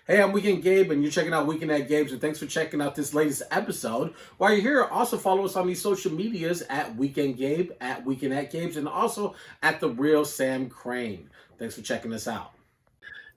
Hey, I'm Weekend Gabe, and you're checking out Weekend at Gabe's, and thanks for checking out this latest episode. While you're here, also follow us on these social medias at Weekend Gabe, at Weekend at Gabe's, and also at The Real Sam Crane. Thanks for checking us out.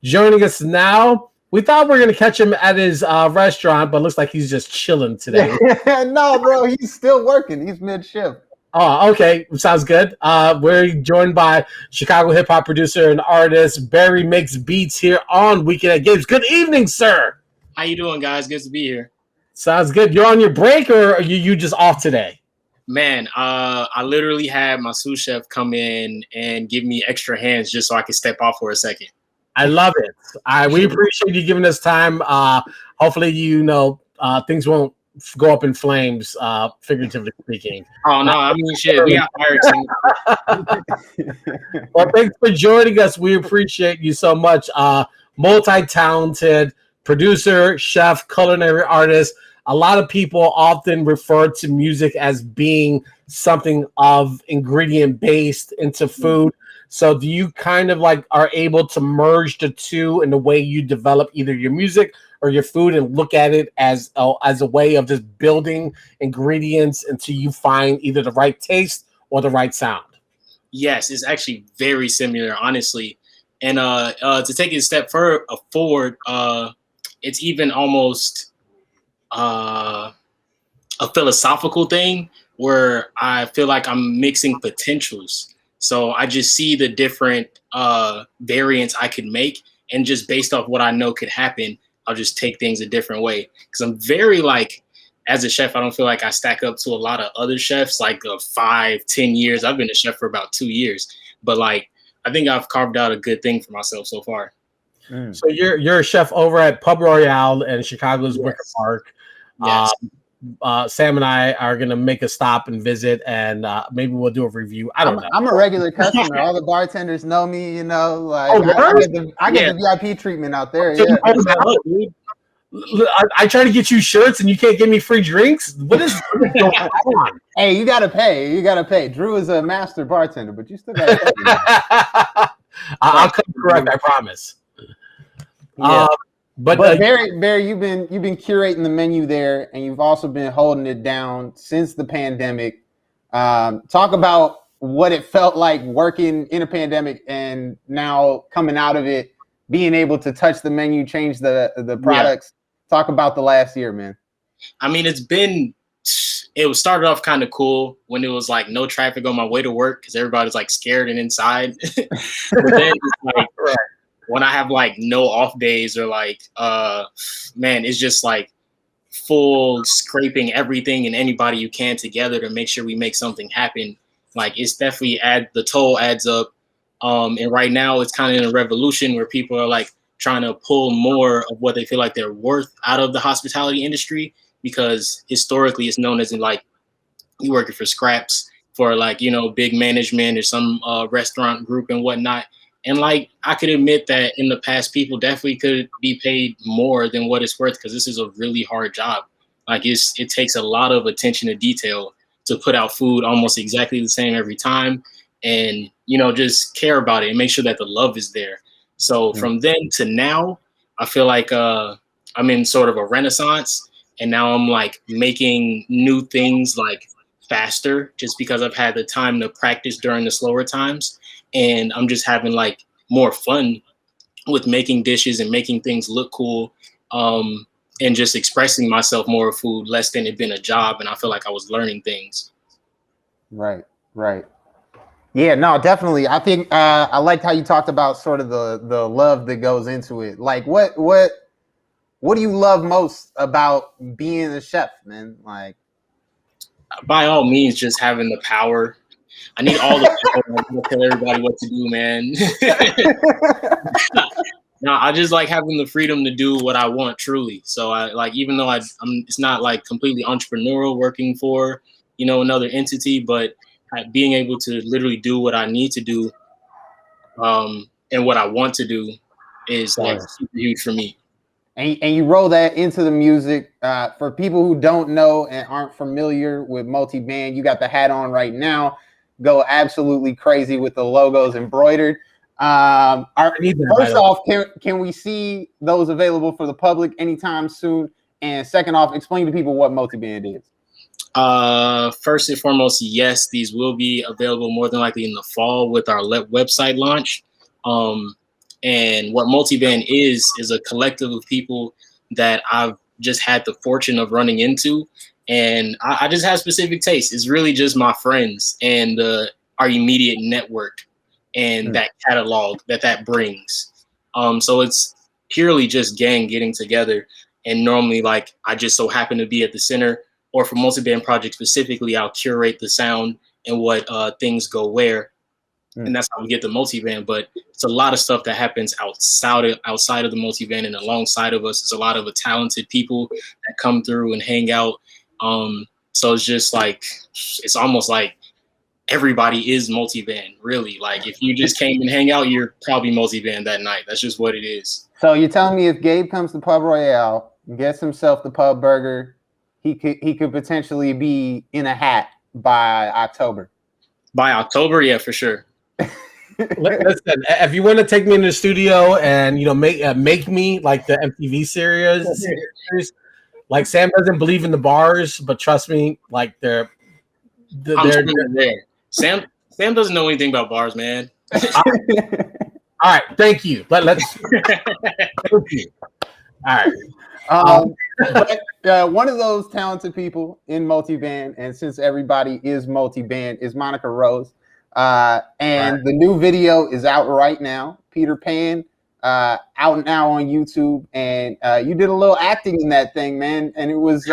Joining us now, we thought we were going to catch him at his restaurant, but looks like he's just chilling today. No, bro, he's still working. He's mid-shift. Oh, okay. Sounds good. We're joined by Chicago hip-hop producer and artist Barry Makes Beats here on Weekend at Gabe's. Good evening, sir. How you doing, guys? Good to be here. Sounds good. You're on your break, or are you just off today? Man, I literally had my sous chef come in and give me extra hands just so I could step off for a second. I love it. We appreciate you giving us time. Hopefully, things won't go up in flames, figuratively speaking. Oh, no, I mean, shit, we got fired. Well, thanks for joining us. We appreciate you so much. Multi-talented producer, chef, culinary artist. A lot of people often refer to music as being something of ingredient-based into food. So do you kind of like are able to merge the two in the way you develop either your music or your food and look at it as a way of just building ingredients until you find either the right taste or the right sound? Yes, it's actually very similar, honestly. And to take it a step forward, it's even almost a philosophical thing where I feel like I'm mixing potentials. So I just see the different variants I could make, and just based off what I know could happen, I'll just take things a different way. Because I'm very as a chef, I don't feel like I stack up to a lot of other chefs, 5-10 years. I've been a chef for about 2 years, but I think I've carved out a good thing for myself so far. So you're a chef over at Pub Royale in Chicago's Wicker Park. Yes. Sam and I are going to make a stop and visit, and maybe we'll do a review. I don't know. I'm a regular customer. All the bartenders know me, I get the VIP treatment out there. Yeah. I try to get you shirts, and you can't give me free drinks. What is going on? Hey, you got to pay. You got to pay. Drew is a master bartender, but you still got to pay. I'll come correct, I promise. Yeah. But Barry, you've been curating the menu there, and you've also been holding it down since the pandemic. Talk about what it felt like working in a pandemic and now coming out of it, being able to touch the menu, change the products. Yeah. Talk about the last year, man. I mean, it started off kind of cool when it was no traffic on my way to work because everybody was scared and inside. But then it's when I have no off days or it's just full scraping everything and anybody you can together to make sure we make something happen. It's definitely the toll adds up. And right now it's kind of in a revolution where people are trying to pull more of what they feel like they're worth out of the hospitality industry, because historically it's known as you working for scraps for big management or some restaurant group and whatnot. And I could admit that in the past, people definitely could be paid more than what it's worth, because this is a really hard job. It takes a lot of attention to detail to put out food almost exactly the same every time, and just care about it and make sure that the love is there. So from then to now, I feel like I'm in sort of a renaissance, and now I'm making new things faster, just because I've had the time to practice during the slower times. And I'm just having more fun with making dishes and making things look cool, and just expressing myself more with food, less than it been a job. And I feel like I was learning things. Right. Yeah, no, definitely. I think I liked how you talked about sort of the love that goes into it. What do you love most about being a chef, man? By all means, just having the power. I need all the people to tell everybody what to do, man. No, I just like having the freedom to do what I want, truly. So I even though it's not completely entrepreneurial working for another entity, but being able to literally do what I need to do, and what I want to do is super huge for me. And you roll that into the music. For people who don't know and aren't familiar with multi-band, you got the hat on right now. Go absolutely crazy with the logos embroidered. First off, can we see those available for the public anytime soon? And second off, explain to people what multi-band is. First and foremost, yes, these will be available more than likely in the fall with our website launch. And what multi-band is a collective of people that I've just had the fortune of running into. And I just have specific tastes. It's really just my friends and our immediate network and that catalog that brings. So it's purely just gang getting together. And normally, like, I just so happen to be at the center, or for multi-band projects specifically, I'll curate the sound and what things go where. And that's how we get the multi-band. But it's a lot of stuff that happens outside of the multi-band and alongside of us. It's a lot of talented people that come through and hang out. So it's just like, it's almost like everybody is multi-band, really. Like, if you just came and hang out, you're probably multi-band that night. That's just what it is. So you're telling me if Gabe comes to Pub Royale, gets himself the pub burger, he could potentially be in a hat by October. By October, yeah, for sure. Listen, if you want to take me in the studio and make me like the MTV series, like Sam doesn't believe in the bars, but trust me, like they're there. Sam doesn't know anything about bars, man. All right, thank you. Let's. Thank you. All right. But one of those talented people in multi-band, and since everybody is multi-band, is Monica Rose. And the new video is out right now, Peter Pan, out now on YouTube. And you did a little acting in that thing, man. And it was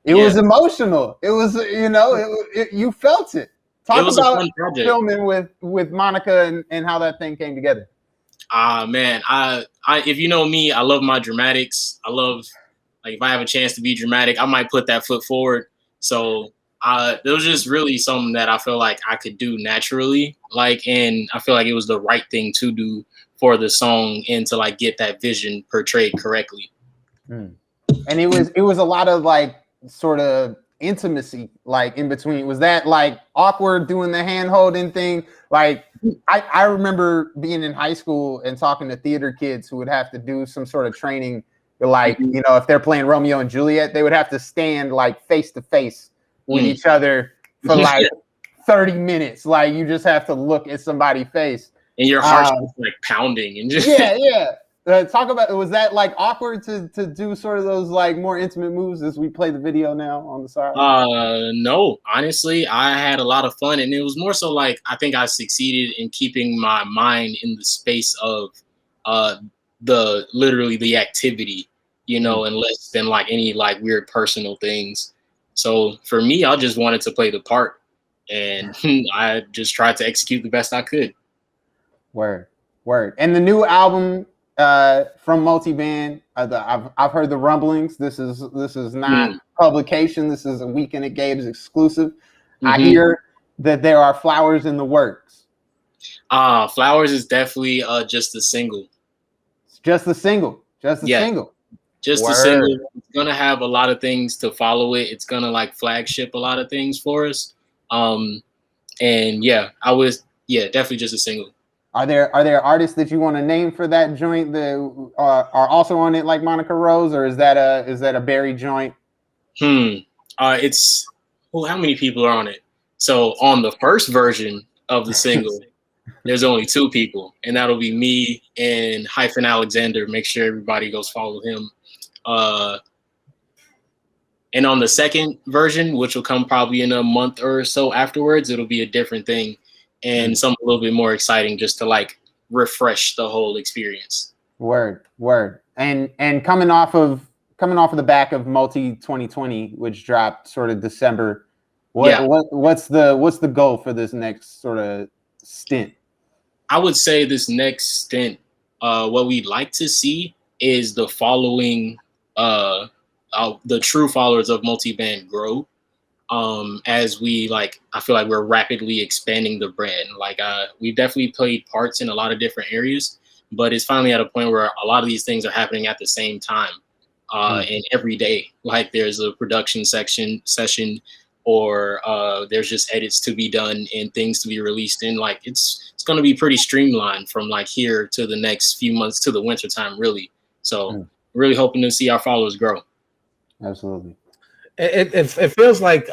was emotional. It was, you felt it. Talk about filming with Monica and how that thing came together. Man, I if you know me, I love my dramatics. I love, like, if I have a chance to be dramatic, I might put that foot forward. So it was just really something that I feel like I could do naturally, like, and I feel like it was the right thing to do for the song and to, like, get that vision portrayed correctly. And it was a lot of, like, sort of intimacy, like, in between. Was that, like, awkward doing the hand holding thing? Like, I remember being in high school and talking to theater kids who would have to do some sort of training, like, if they're playing Romeo and Juliet, they would have to stand, like, face to face with each other for like 30 minutes. Like, you just have to look at somebody's face. And your heart's like pounding. And just talk about, was that, like, awkward to do sort of those, like, more intimate moves as we play the video now on the side? No, honestly, I had a lot of fun. And it was more so like, I think I succeeded in keeping my mind in the space of the activity, and less than, like, any, like, weird personal things. So for me, I just wanted to play the part, and I just tried to execute the best I could. Word. And the new album from Multiband, I've heard the rumblings. This is not publication. This is a Weekend at Gabe's exclusive. I hear that there are flowers in the works. Flowers is definitely just a single. Just a single. Single. Just a single. It's gonna have a lot of things to follow it. It's gonna, like, flagship a lot of things for us. And definitely just a single. Are there artists that you want to name for that joint that are also on it, like Monica Rose, or is that a Barry joint? It's how many people are on it? So on the first version of the single, there's only 2 people, and that'll be me and Hyphen Alexander. Make sure everybody goes follow him. And on the second version, which will come probably in a month or so afterwards, it'll be a different thing and something a little bit more exciting, just to, like, refresh the whole experience. Word. And coming off of the back of Multi 2020, which dropped sort of December, what's the goal for this next sort of stint? I would say this next stint, what we'd like to see is the following, the true followers of Multiband grow. As we, like, I feel like we're rapidly expanding the brand. Like, we've definitely played parts in a lot of different areas, but it's finally at a point where a lot of these things are happening at the same time, and every day. Like, there's a production session or there's just edits to be done and things to be released in. Like it's going to be pretty streamlined from like here to the next few months to the winter time, really. So really hoping to see our followers grow. Absolutely. It feels like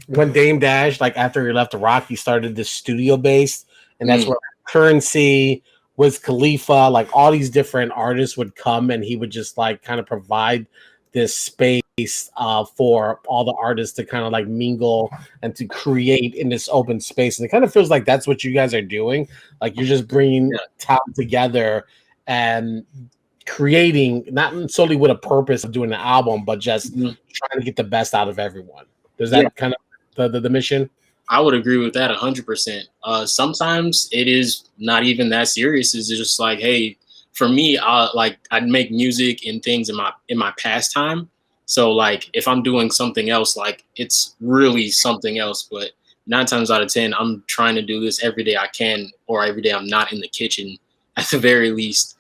when Dame Dash, like after he left the Rock, he started this studio based, and that's where Currency, Wiz Khalifa, like all these different artists would come, and he would just like kind of provide this space for all the artists to kind of like mingle and to create in this open space. And it kind of feels like that's what you guys are doing. Like you're just bringing talent together and creating, not solely with a purpose of doing an album, but just trying to get the best out of everyone. Is that kind of the mission? I would agree with that 100%. Sometimes it is not even that serious. It's just like, hey, for me, I'd make music and things in my pastime. So like if I'm doing something else, like it's really something else. But 9 times out of 10, I'm trying to do this every day I can, or every day I'm not in the kitchen at the very least.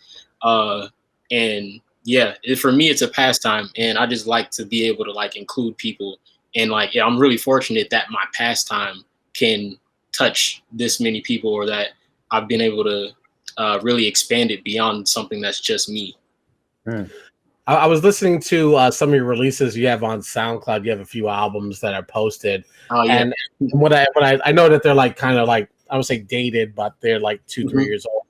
And yeah, for me, it's a pastime, and I just like to be able to like include people. And like, yeah, I'm really fortunate that my pastime can touch this many people, or that I've been able to really expand it beyond something that's just me. I was listening to some of your releases you have on SoundCloud. You have a few albums that are posted. Oh yeah. And what I know that they're like kind of like, I would say dated, but they're like 2-3 years old.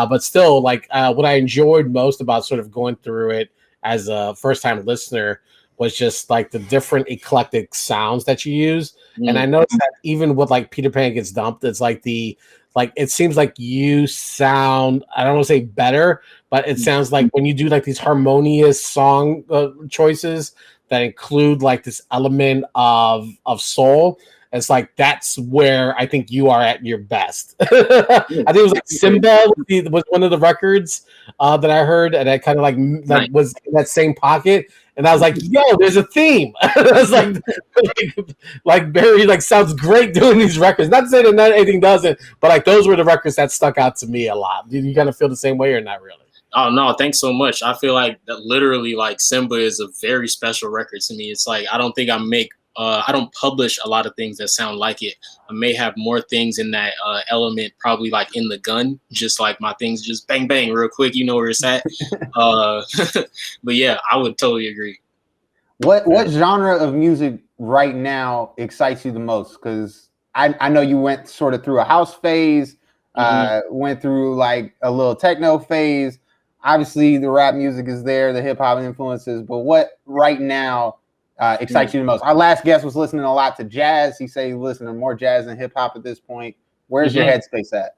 But still, like what I enjoyed most about sort of going through it as a first-time listener was just like the different eclectic sounds that you use. And I noticed that even with like Peter Pan Gets Dumped, it's like it seems like you sound, I don't want to say better, but it sounds like when you do like these harmonious song choices that include like this element of soul, it's like that's where I think you are at your best. I think it was like Simba was one of the records that I heard, and I kind of like was in that same pocket. And I was like, "Yo, there's a theme." I was like Barry like sounds great doing these records. Not to say that not anything doesn't, but like those were the records that stuck out to me a lot. Did you kind of feel the same way or not really? Oh no, thanks so much. I feel like that literally like Simba is a very special record to me. It's like I don't think I don't publish a lot of things that sound like it. I may have more things in that element, probably like in the gun, just like my things just bang, bang real quick. You know where it's at. But yeah, I would totally agree. What genre of music right now excites you the most? Because I know you went sort of through a house phase, went through like a little techno phase. Obviously, the rap music is there, the hip hop influences. But what right now excites you the most? Our last guest was listening a lot to jazz. He said he's listening to more jazz than hip hop at this point. Where's your headspace at?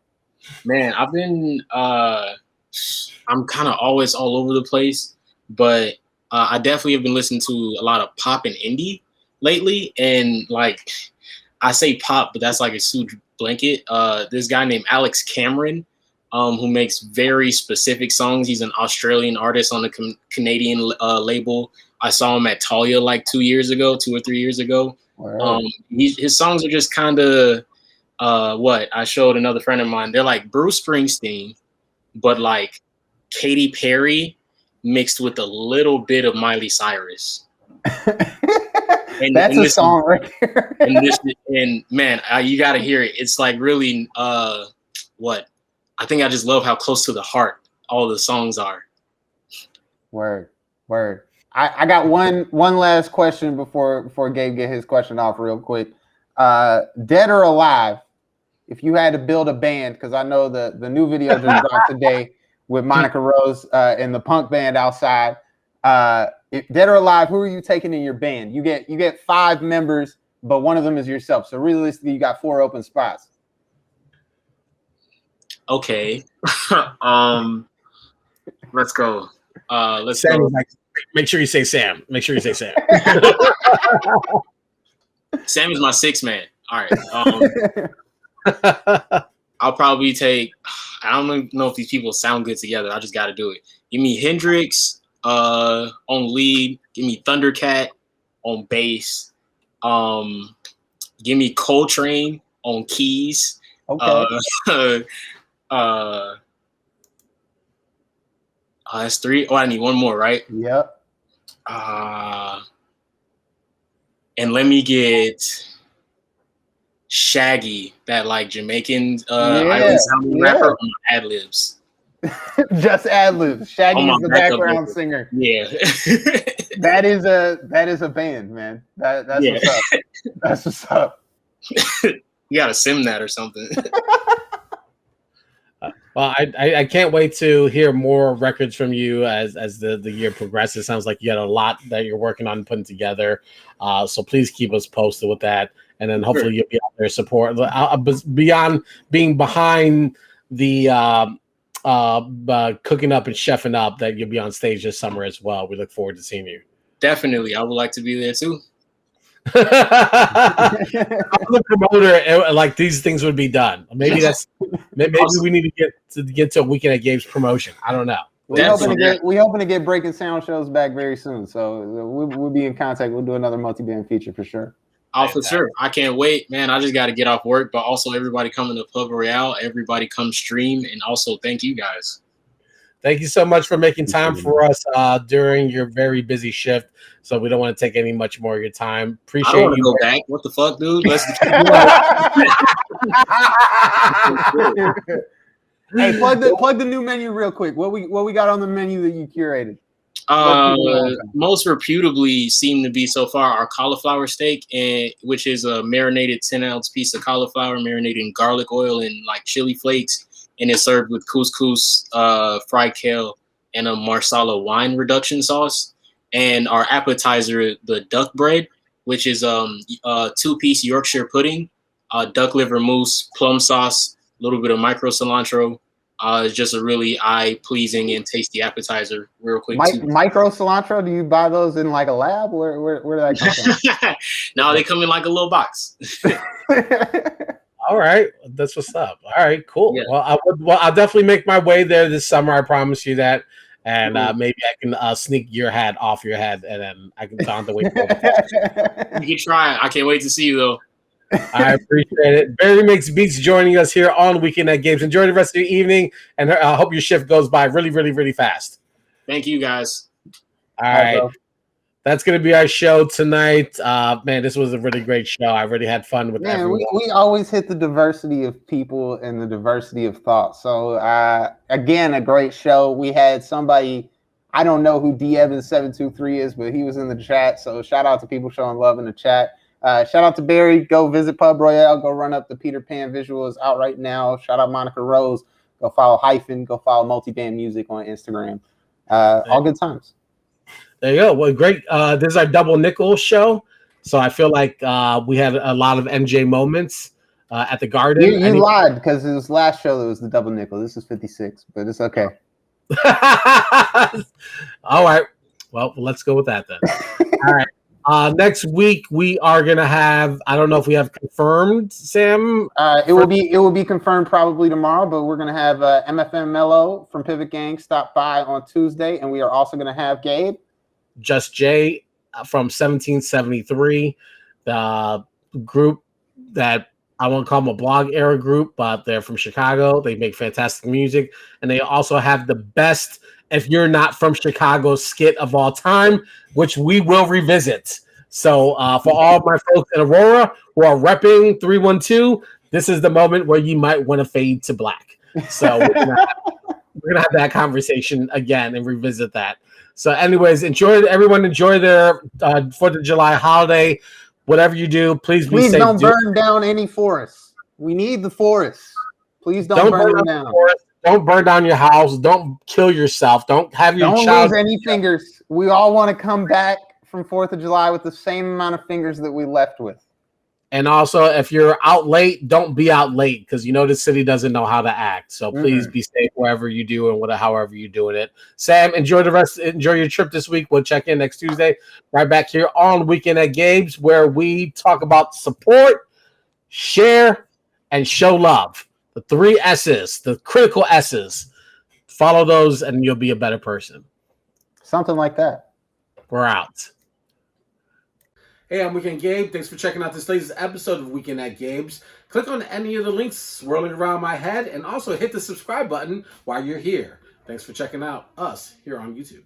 Man, I've been I'm kind of always all over the place, but I definitely have been listening to a lot of pop and indie lately. And like I say pop, but that's like a huge blanket. This guy named Alex Cameron, who makes very specific songs. He's an Australian artist on the Canadian label. I saw him at Talia like 2 or 3 years ago. Wow. His songs are just kind of what I showed another friend of mine. They're like Bruce Springsteen, but like Katy Perry mixed with a little bit of Miley Cyrus. That's a song right here. and man, you got to hear it. It's like really what I think I just love how close to the heart all the songs are. Word. I got one last question before Gabe get his question off real quick. Dead or alive, if you had to build a band, because I know the new video just dropped today with Monica Rose and the punk band outside. Dead or alive, who are you taking in your band? You get 5 members, but one of them is yourself. So realistically, you got 4 open spots. Okay. Let's go. Let's Sam, go. Make sure you say Sam. Sam is my 6th man. All right. I'll probably take. I don't even know if these people sound good together. I just got to do it. Give me Hendrix on lead. Give me Thundercat on bass. Give me Coltrane on keys. Okay. That's 3. Oh, I need one more, right? Yep. And and let me get Shaggy, that like Jamaican island sounding rapper, on my ad libs. Just ad libs. Shaggy is the background backup singer. Yeah. That is a band, man. That's what's up. That's what's up. You gotta sim that or something. Well, I can't wait to hear more records from you as the year progresses. Sounds like you got a lot that you're working on putting together. So please keep us posted with that, and then hopefully you'll be out there support beyond being behind the cooking up and chefing up. That you'll be on stage this summer as well. We look forward to seeing you. Definitely, I would like to be there too. I'm the promoter, like these things would be done. Maybe we need to get to a Weekend at Gabe's promotion. I don't know. We're hoping to get Breaking Sound shows back very soon. So we'll be in contact. We'll do another multi-band feature for sure. Oh, for sure. I can't wait, man. I just got to get off work, but also everybody coming to Pub Royale. Everybody come stream, and also thank you guys. Thank you so much for making time for us during your very busy shift. So we don't want to take any much more of your time. Appreciate I don't you. Go back. What the fuck, dude? Let's Hey, plug the new menu real quick. What we got on the menu that you curated? Most reputably seem to be so far our cauliflower steak, which is a marinated 10-ounce piece of cauliflower marinated in garlic oil and like chili flakes. And it's served with couscous, fried kale, and a marsala wine reduction sauce. And our appetizer, the duck bread, which is a 2-piece Yorkshire pudding, duck liver mousse, plum sauce, a little bit of micro cilantro. It's just a really eye-pleasing and tasty appetizer. Real quick, micro cilantro. Do you buy those in like a lab? Where do that come from? No, they come in like a little box. All right, that's what's up. All right, cool. Yeah. Well, I'll definitely make my way there this summer. I promise you that. And maybe I can sneak your hat off your head, and then I can don the wait. You can try. I can't wait to see you though. I appreciate it. Barry Makes Beats joining us here on Weekend at Games. Enjoy the rest of your evening, and I hope your shift goes by really, really, really fast. Thank you, guys. All right. That's going to be our show tonight. Man, this was a really great show. I really had fun with everyone. We always hit the diversity of people and the diversity of thought. So, again, a great show. We had somebody, I don't know who D Evans 723 is, but he was in the chat. So shout out to people showing love in the chat. Shout out to Barry. Go visit Pub Royale. Go run up the Peter Pan visuals out right now. Shout out Monica Rose. Go follow Hyphen. Go follow Multiband Music on Instagram. All good times. There you go. Well, great. This is our double nickel show. So I feel like we had a lot of MJ moments at the Garden. You lied because it was last show that was the double nickel. This is 56, but it's okay. All right. Well, let's go with that then. All right. Next week we are gonna have. I don't know if we have confirmed, Sam. It will be confirmed probably tomorrow, but we're gonna have MFM Mello from Pivot Gang stop by on Tuesday, and we are also gonna have Gabe, Just Jay from 1773, the group that I won't call them a blog era group, but they're from Chicago. They make fantastic music, and they also have the best "If You're Not From Chicago" skit of all time, which we will revisit. So for all my folks in Aurora who are repping 312, this is the moment where you might want to fade to black. So we're gonna have that conversation again and revisit that. So anyways, everyone enjoy their 4th of July holiday. Whatever you do, please be safe. Please don't burn down any forests. We need the forests. Please don't burn them down. Don't burn down your house. Don't kill yourself. Don't have your child. Don't lose any fingers. We all want to come back from 4th of July with the same amount of fingers that we left with. And also, if you're out late, don't be out late because you know the city doesn't know how to act. So please be safe wherever you do and however you're doing it. Sam, enjoy your trip this week. We'll check in next Tuesday. Right back here on Weekend at Gabe's, where we talk about support, share, and show love. The 3 S's, the critical S's. Follow those and you'll be a better person. Something like that. We're out. Hey, I'm Weekend Gabe. Thanks for checking out this latest episode of Weekend at Gabe's. Click on any of the links swirling around my head and also hit the subscribe button while you're here. Thanks for checking out us here on YouTube.